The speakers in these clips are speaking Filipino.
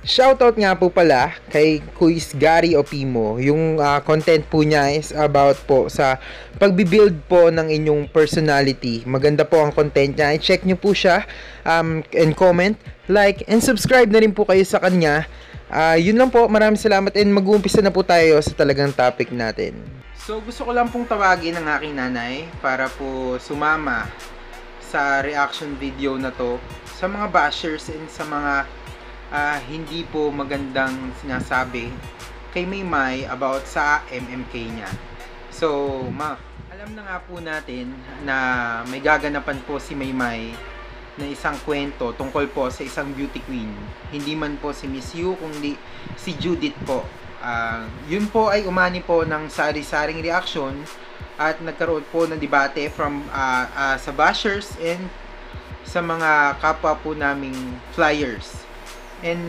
Shoutout nga po pala kay Kuis Gary Opimo. Yung content po niya is about po sa pagbibuild po ng inyong personality. Maganda po ang content niya. I-check nyo po siya and comment, like, and subscribe na rin po kayo sa kanya. Yun lang po. Maraming salamat and mag-uumpisa na po tayo sa talagang topic natin. So gusto ko lang pong tawagin ang aking nanay para po sumama sa reaction video na to sa mga bashers and sa mga hindi po magandang sinasabi kay Maymay about sa MMK niya. So, alam na nga po natin na may gaganapan po si Maymay na isang kwento tungkol po sa isang beauty queen. Hindi man po si Miss Yu, kundi si Judith po. Yun po ay umani po ng sari-saring reaction at nagkaroon po ng debate from sa bashers and sa mga kapwa po naming flyers. And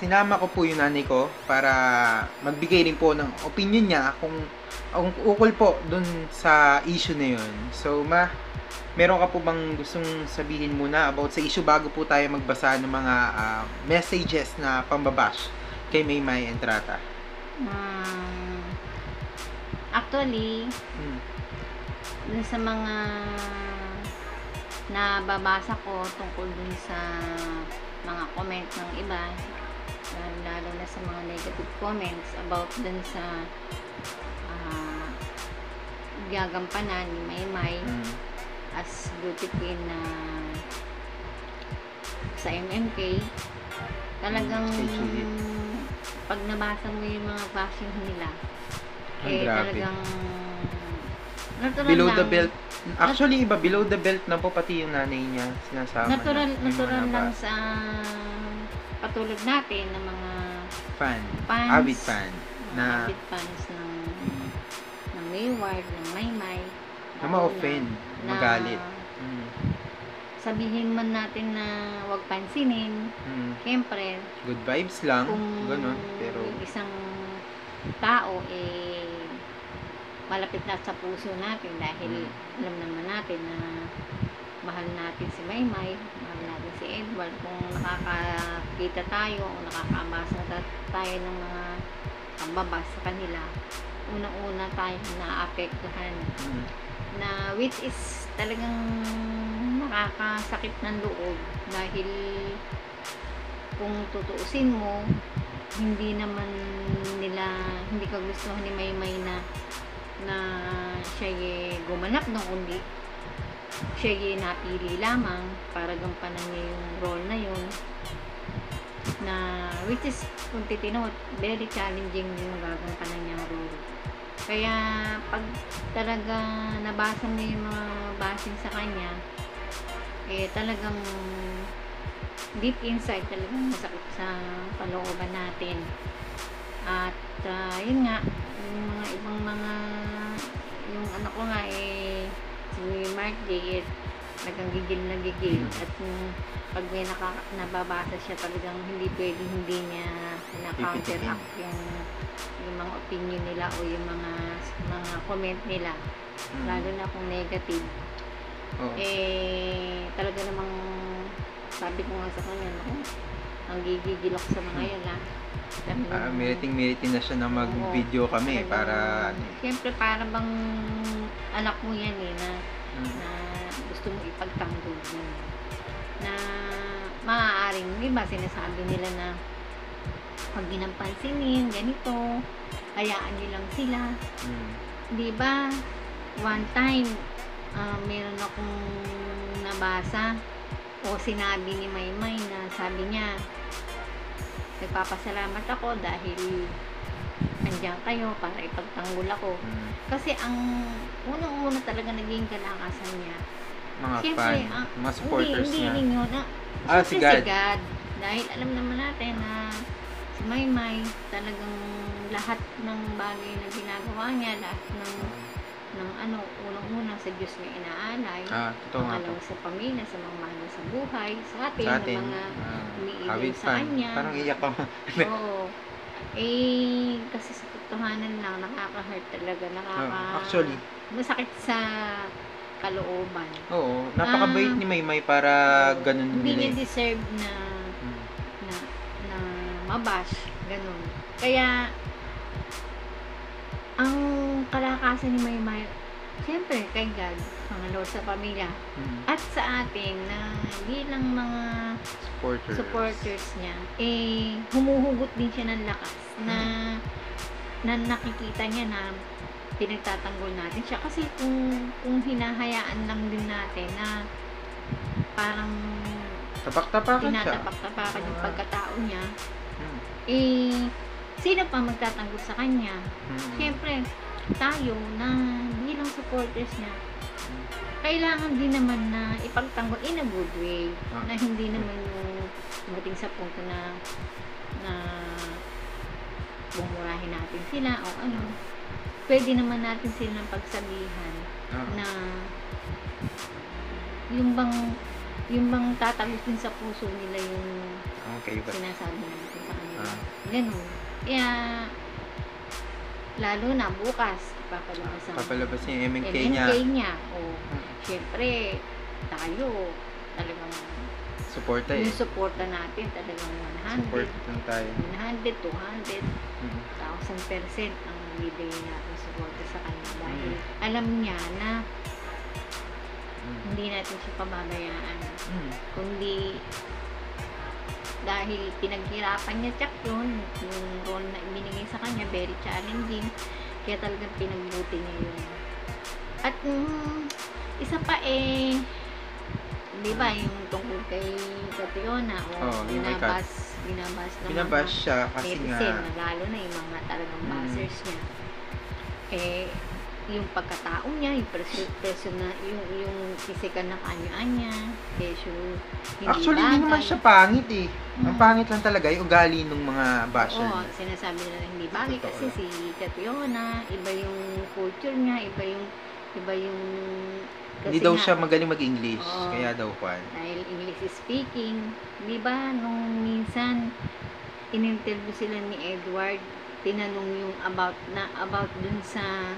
sinama ko po yung nanay ko para magbigay rin po ng opinion niya kung ukol po dun sa issue na yun. So, meron ka po bang gustong sabihin muna about sa issue bago po tayo magbasa ng mga messages na pambabash kay Maymay Entrata? Actually, dun sa mga nababasa ko tungkol dun sa mga comment ng iba, lalo na sa mga negative comments about dun sa gagampanan ni Maymay as beauty queen na sa MMK. Talagang pag nabasa mo yung mga bashing nila, talagang natural below lang. the belt. Actually, iba, below the belt na po pati yung nanay niya sinasama. Natural lang sa katulad natin ng mga fans, avid fan avid fans ng Mayward, ng Maymay, na ma-offend, magalit. Sabihin man natin na huwag pansinin, siyempre good vibes lang, kung ganun, pero yung isang tao malapit na sa puso natin dahil alam naman natin na mahal natin si Maymay, mahal natin si Edward. Kung nakakakita tayo o nakakaambasa tayo ng mga pambabas sa kanila, unang-una tayo naapektuhan na which is talagang nakakasakit ng loob dahil kung tutuusin mo, hindi ka gustuhan ni Maymay na siya gumanap ng kundi siya napili lamang para gampanan niya yung role na yun, na which is kung titinawat very challenging yung gagampanan niyang role. Kaya pag talaga nabasa mo yung mga basing sa kanya, talagang deep inside talagang masakit sa kalooban natin. At yun nga, yung mga ibang mga yung anak ko nga si Mark J talagang gigil na gigil at pag may nababasa siya talagang hindi pwedeng hindi niya na-counteract yung mga opinion nila o yung mga comment nila, lalo na kung negative. Talaga namang sabi ko nga sa kanya, ang gigigil ako sa mga yun meriting na siya na mag-video kami para siyempre para bang anak mo yan na gusto mo ipagtanggol mo na maaaring, di ba sinasabi nila na pag ginampansinin ganito, hayaan nyo lang sila. Di ba one time meron akong nabasa o sinabi ni Maymay na sabi niya, nagpapasalamat ako dahil andyan kayo para ipagtanggol ako. Kasi ang unang-una talaga naging kalakasan niya, mga siyempre, fan, mga supporters hindi niya. ninyo na Si God. dahil alam naman natin na si Maymay talagang lahat ng bagay na ginagawa niya, lahat ng unang-unang sa Diyos niya inaalay, pangalawa sa pamilya, sa mga mahal sa buhay, sa atin ng mga umiibig sa kanya. Parang iyak ako. Oo. Kasi sa totohanan lang, nakaka-hurt talaga, actually, masakit sa kalooban. Oo, napakabait ni Maymay para ganun hindi niya deserve na mabash, ganun. Kaya, ang kalakasan ni Maymay, siyempre kay God, mga Lord sa pamilya, at sa atin na bilang mga supporters niya, humuhugot din siya ng lakas na nakikita niya na pinagtatanggol natin siya. Kasi kung hinahayaan lang din natin na parang tinatapak-tapakan yung pagkatao niya, sino pa magtatanggol sa kanya? Siyempre, tayo na bilang supporters niya, kailangan din naman na ipagtanggol in a good way, na hindi naman yung dumating sa punto na bumurahin natin sila o ano. Pwede naman natin silang pagsabihan na yung bang tatagutin sa puso nila yung sinasabi natin sa kanila. Ganun. Kaya lalo na bukas papalabas niya yung MNK niya. O, syempre tayo talagang suporta yung suporta natin talagang 100 support lang tayo. 100, 200 1,000% ang bibigay natin suporta sa kanya dahil alam niya na hindi natin siya pababayaan, kundi dahil pinaghirapan niya tsak yun, yung role na ibinigay sa kanya very challenging, kaya talagang pinagbuti niya yun. At isa pa di ba yung tungkol kay Catriona binabas siya kasi nga lalo na yung mga talagang bashers niya, yung pagkatao niya, yung presyo na yung physical na kanyoan niya, hindi actually hindi naman siya pangit ang pangit lang talaga yung ugali ng mga basher niya. Sinasabi nila hindi bagay kasi si Catriona, iba yung culture niya, iba yung hindi daw siya magaling mag-English, kaya daw dahil English speaking, di ba nung minsan in-interview sila ni Edward, tinanong yung about dun sa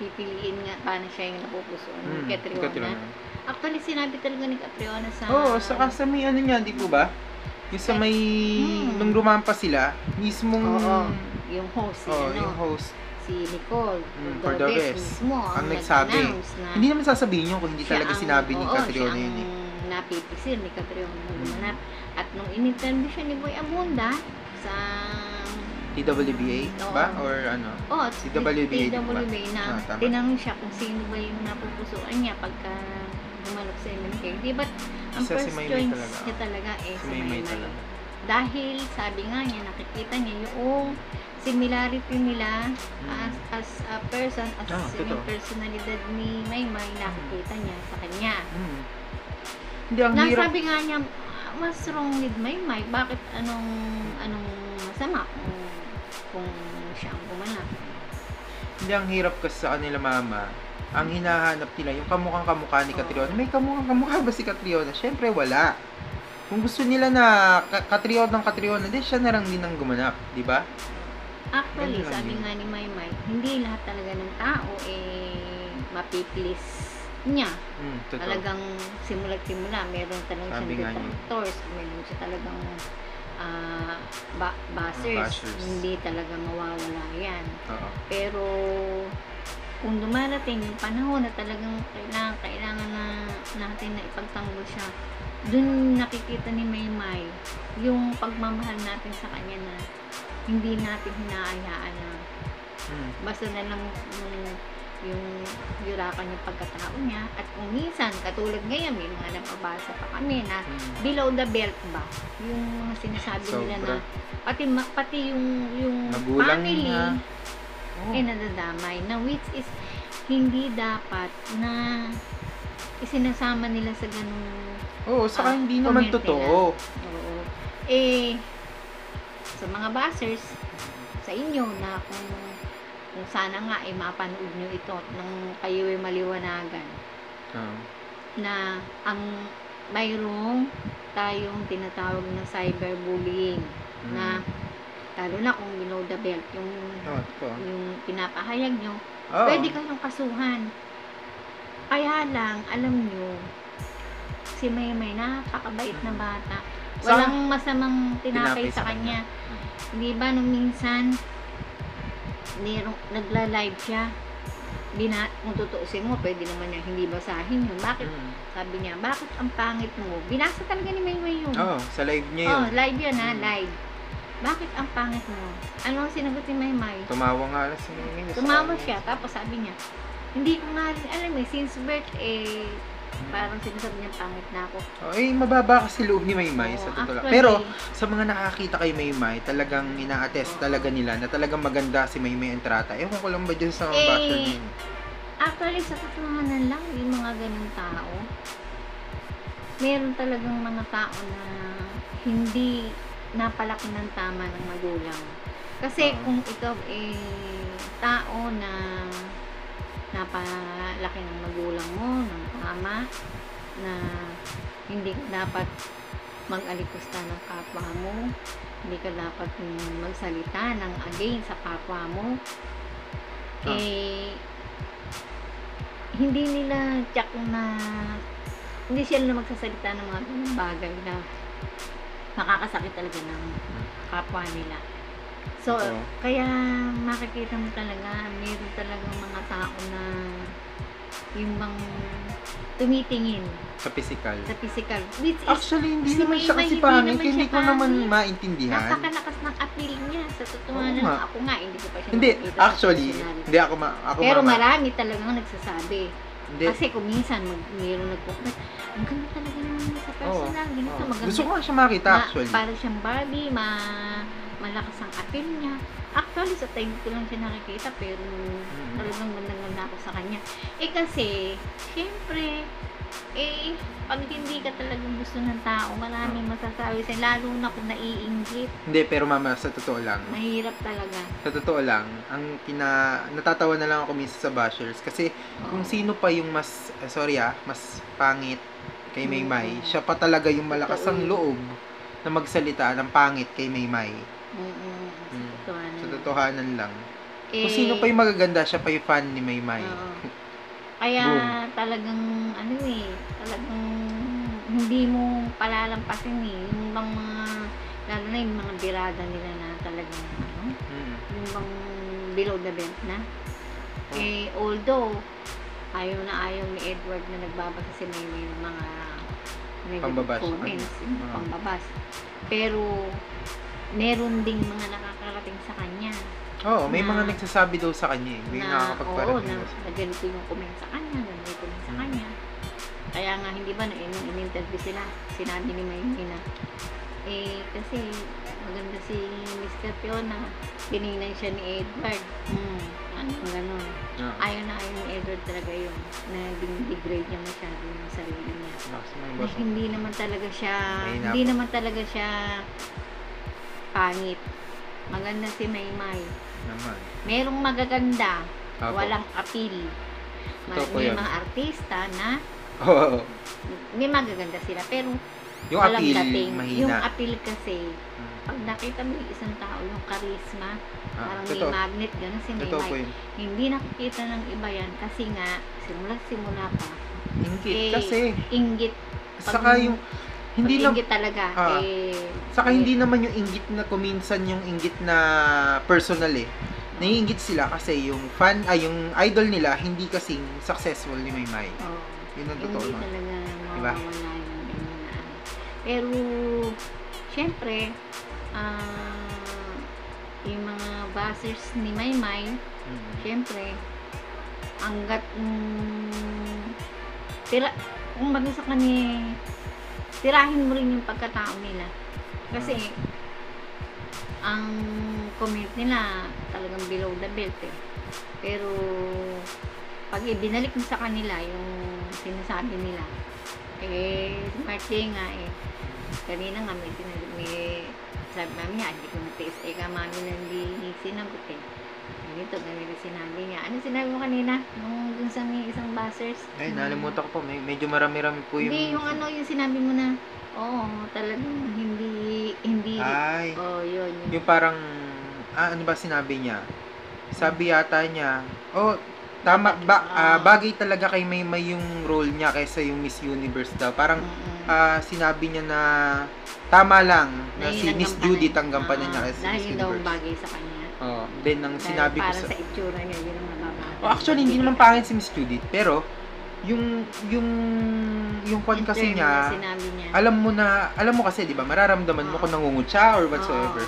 pipiliin nga paano siya yung napupusuan ni Catriona. Actually, sinabi talaga ni Catriona sa saka sa may ano niya, di po ba? Yung sa may nung rumampas sila mismong yung host yung host si Nicole Cordobes mismo ang nagsabi na hindi naman sasabihin yun kung hindi talaga sinabi ni Catriona yun napipisil ni Catriona gumanap. At nung in-interview siya ni Boy Abunda sa TWBA ba? Or ano? TWBA na tinanong siya kung sino ba yung napupusuan niya pagka gumalap sa MMK. Di ba ang first choice niya talaga si Maymay. Dahil sabi nga niya, nakikita niya yung similarity nila as a person, yung personalidad ni Maymay, nakikita niya sa kanya. Hindi, ang hirap. Sabi nga niya, what's wrong with Maymay? Bakit anong masama kung siya ang gumanap? Hindi, ang hirap kasi sa kanila mama. Ang hinahanap nila, yung kamukhang-kamukha ni Catriona. May kamukhang-kamukha ba si Catriona? Siyempre, wala. Kung gusto nila na Catriona, din siya na lang din ang gumanap, di ba? Actually, sabi nga ni Maymay, hindi lahat talaga ng tao mapiplis niya. Talagang simula't-simula, meron talagang siyang detractors, meron siya talagang bashers. Hindi talaga mawawala yan. Pero kung dumarating yung panahon na talagang kailangan na natin na ipagtanggol siya, dun nakikita ni Maymay yung pagmamahal natin sa kanya na hindi natin hinaayaan na basta na lang yung yurakan yung pagkatao niya. At kung minsan, katulad ngayon, may mga napabasa pa kami na below the belt ba, yung mga sinasabi nila na pati yung family nadadamay, na which is hindi dapat na isinasama nila sa ganung saka hindi naman totoo. Sa mga bashers, sa inyo na kung sana nga mapanood nyo ito nang kayo ay maliwanagan na ang mayroong tayong tinatawag na cyberbullying na lalo na kung below the belt yung pinapahayag nyo, pwede kayong kasuhan. Kaya lang, alam nyo, si Maymay, napakabait na bata. Walang masamang tinapay Tinapay sa sa kanya. Di ba nung minsan, nagla-live siya, kung tutuusin mo, pwede naman niya hindi basahin yun. Bakit? Sabi niya, bakit ang pangit mo? Binasa talaga ni Maymay yun. Oo, sa live niya yun. Live yun live. Bakit ang pangit mo? Ano ang sinagot ni Maymay? Tumawa nga lang si Maymay. Tumawa siya, tapos sabi niya, hindi ko nga rin alam since birth parang sinasabi niya pangit na ako. Mababa kasi loob ni Maymay, sa totoo lang. Actually, Pero, sa mga nakakita kay Maymay, talagang ina-attest talaga nila na talagang maganda si Maymay Entrata. Ewan ko lang ba dyan sa mga basher niya. Actually, sa katotohanan lang, yung mga ganung tao, meron talagang mga tao na hindi napalaki ng tama ng magulang. Kasi kung ikaw tao na napalaki ng magulang mo ng tama, na hindi ka dapat mag-alikusta ng kapwa mo, hindi ka dapat magsalita ng against sa kapwa mo, hindi nila tsak na hindi sila na magsasalita ng mga ganung bagay na makakasakit talaga ng kapwa nila. So, kaya makikita mo talaga, meron talagang mga tao na yung bang tumitingin Sa physical. Which is, Actually, hindi si naman siya Maymay, kasi hindi pangit. naman Hindi siya ko naman pangit. maintindihan. Napakalakas ng appeal niya sa totohanan. Oo nga. Ako nga, hindi ko pa siya Hindi, nakikita sa actually, personal. hindi ako Pero mama. marami talagang nagsasabi. Hindi. Kasi kung minsan, mayroon nagpo-comment, ang ganda talaga naman niya sa personal. Ganito, maganda. Gusto ko nga siya makita, actually. Para siyang Barbie, malakas ang appeal niya. Actually, sa time ko lang siya nakikita, pero talagang ganda-ganda ako sa kanya. Kasi, syempre, pag hindi ka talagang gusto ng tao, maraming masasabi sa'yo, lalo na kung naiinggit. Hindi, pero mama, sa totoo lang. Mahirap talaga. Sa totoo lang, natatawa na lang ako minsan sa bashers kasi kung sino pa yung mas pangit kay Maymay, siya pa talaga yung malakas ang loob na magsalita ng pangit kay Maymay. Sa totohanan lang. Kung sino pa yung magaganda, siya pa yung fan ni Maymay. Kaya talagang talagang hindi mo palalampasin yung bang mga, lalo na yung mga birada nila na talagang yung bang below the belt na. Although ayaw ni Edward na nagbabasa si Maymay ng mga negative comments, pambabas. Pero meron ding mga nakakarating sa kanya. May mga nagsasabi daw sa kanya may nakakapagparating. Na ganito yung comment sa kanya, ganito yung sa kanya. Kaya nga, hindi ba, nung in-interview sila, sinabi ni Maymay na, kasi maganda si Mr. Fiona, tinignan siya ni Edward. Ganon. Ayaw ni Edward talaga yun, na degrade niya masyado yung sarili niya. Hindi naman talaga siya pangit. Maganda si Maymay. Merong magaganda, walang appeal. May mga artista na may magaganda sila, pero yung walang appeal, dating. mahina. Yung appeal kasi, pag nakita mo yung isang tao, yung charisma, parang may magnet, gano'n si Maymay. Hindi nakikita ng iba yan kasi nga, simula pa. Inggit. Saka yung hindi na inggit talaga. Saka hindi naman yung inggit na kuminsan yung inggit na personal naiinggit sila kasi yung yung idol nila hindi kasing successful ni Maymay. Yun ang totoo. Hindi talaga diba? mawawala yung ganyan. Pero syempre yung mga bashers ni Maymay, syempre hanggat kung baga sa kanya, tirahin mo rin yung pagkatao nila. Kasi ang comment nila talagang below the belt Pero pag ibinalik mo sa kanila yung sinasabi nila, smart day nga kanina nga may sabi namin niya, hindi ko natiis mami na hindi sinagot ganito sinabi niya. Ano sinabi mo kanina? Nung dun sa may isang buzzers? Nalimutan ko po. Medyo marami-rami po yung... Hindi, yung sinabi mo na, talagang hindi... yun. Yung parang, ano ba sinabi niya? Sabi yata niya, tama, bagay talaga kay Maymay yung role niya kaysa yung Miss Universe daw. Parang, sinabi niya na tama lang na si yun ang Miss gampanan. Judith ang gampanan niya kasi Dahil Miss yun daw ang Universe. bagay sa kanya. Then ang Dahil sinabi ko para sa itsura niya, yun ang mababagay. actually hindi naman pangit si Miss Judith, pero yung kwan kasi niya, Sinabi niya. alam mo kasi 'di ba, mararamdaman mo kung nangungut siya or whatsoever.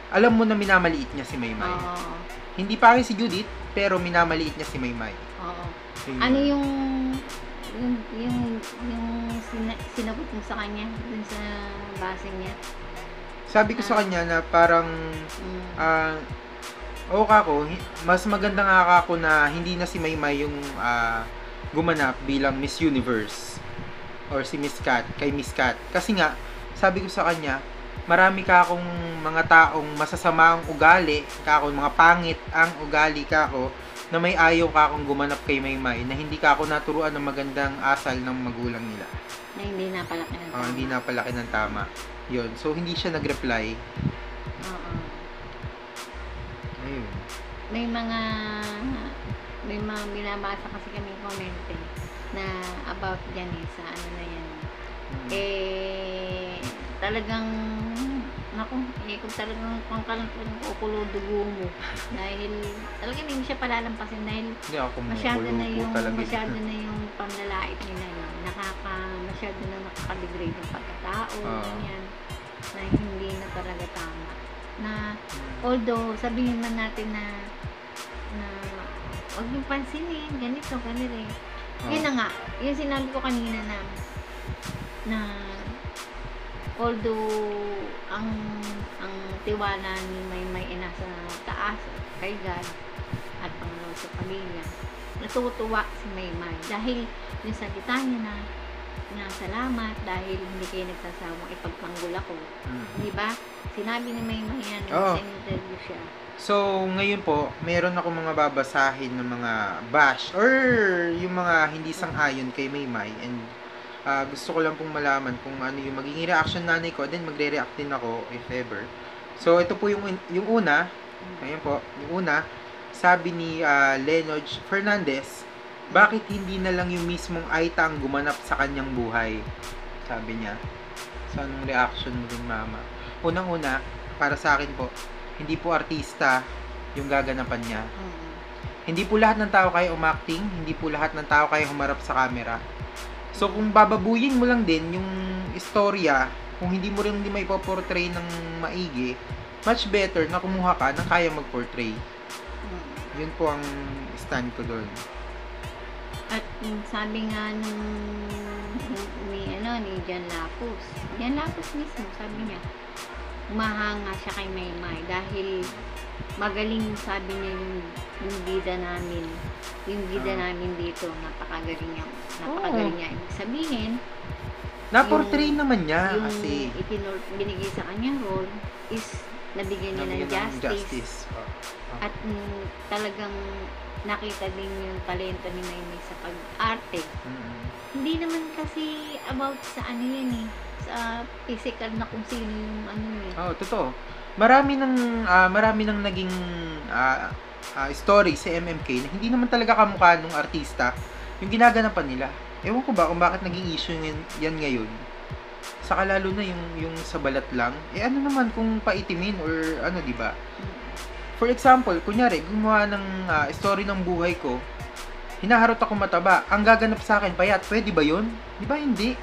Alam mo na minamaliit niya si Maymay. Oo. Hindi pangit si Judith, pero minamaliit niya si Maymay. Oo. Yun. Ano yung sinagot mo sa kanya dun sa base niya? Sabi ko sa kanya na parang mas maganda nga ako na hindi na si Maymay yung gumanap bilang Miss Universe or si Miss Cat, kay Miss Cat. Kasi nga, sabi ko sa kanya, marami ka akong mga taong masasama ang ugali, mga pangit ang ugali na may ayaw ka akong gumanap kay Maymay, na hindi ka ako naturuan ng magandang asal ng magulang nila. Na hindi napalaki ng tama. Hindi napalaki ng tama. Yun. So, hindi siya nag-reply. Oo. Ayun. May mga binabasa kasi kami komente na about dyan sa ano na yan. Talagang kung talagang kukulo dugo mo dahil talagang hindi siya palalampasin dahil Hindi ako masyado talaga. na yung panlalait nila yun. Masyado na nakaka-degrade yung pagkatao, ganyan, na hindi na talaga tama. Na although sabihin man natin na huwag yung pansinin, ganito. Yun na nga, yung sinabi ko kanina na although ang tiwala ni Maymay ay nasa taas kay God at Panginoon sa pamilya, natutuwa si Maymay dahil yung salita niya na salamat dahil hindi kayo nagsasawang ipagtanggol ako. Di ba? Sinabi ni Maymay yan sa interview siya. So, ngayon po, meron ako mga babasahin ng mga bash or yung mga hindi sang-ayon kay Maymay, and gusto ko lang pong malaman kung ano yung magiging reaction nanay ko, then magre-react din ako if ever. So, ito po yung una. Ngayon po, yung una, sabi ni Lenoj Fernandez, bakit hindi na lang yung mismong Aita ang gumanap sa kanyang buhay? Sabi niya. So, anong reaction mo din, mama? Unang-una, para sa akin po, hindi po artista yung gaganapan niya. Hindi po lahat ng tao kaya umacting, hindi po lahat ng tao kaya humarap sa camera. So, kung bababuyin mo lang din yung istorya, kung hindi mo rin may portray ng maigi, much better na kumuha ka ng kaya mag-portray. Yun po ang stand ko doon. At sabi nga ni Jan Lapus mismo, sabi niya, umahanga siya kay Maymay dahil magaling, sabi niya, yung bida namin dito, napakagaling niya. Ibig sabihin, Na-portray naman niya yung kasi binigay sa kanyang role is nabigyan niya ng justice. At talagang nakita din yung talento ni Maymay sa pag-arte. Hindi naman kasi about sa ano yan sa physical na kung sino yung ano totoo. Marami nang naging story sa MMK na hindi naman talaga kamukha nung artista yung ginaganapan nila. Ewan ko ba kung bakit naging issue yan ngayon. Saka lalo na yung sa balat lang. Ano naman kung paitimin or ano, di ba? For example, kunyari, gumawa ng story ng buhay ko, hinaharot ako mataba, ang gaganap sa akin payat, pwede ba yun? Di ba hindi?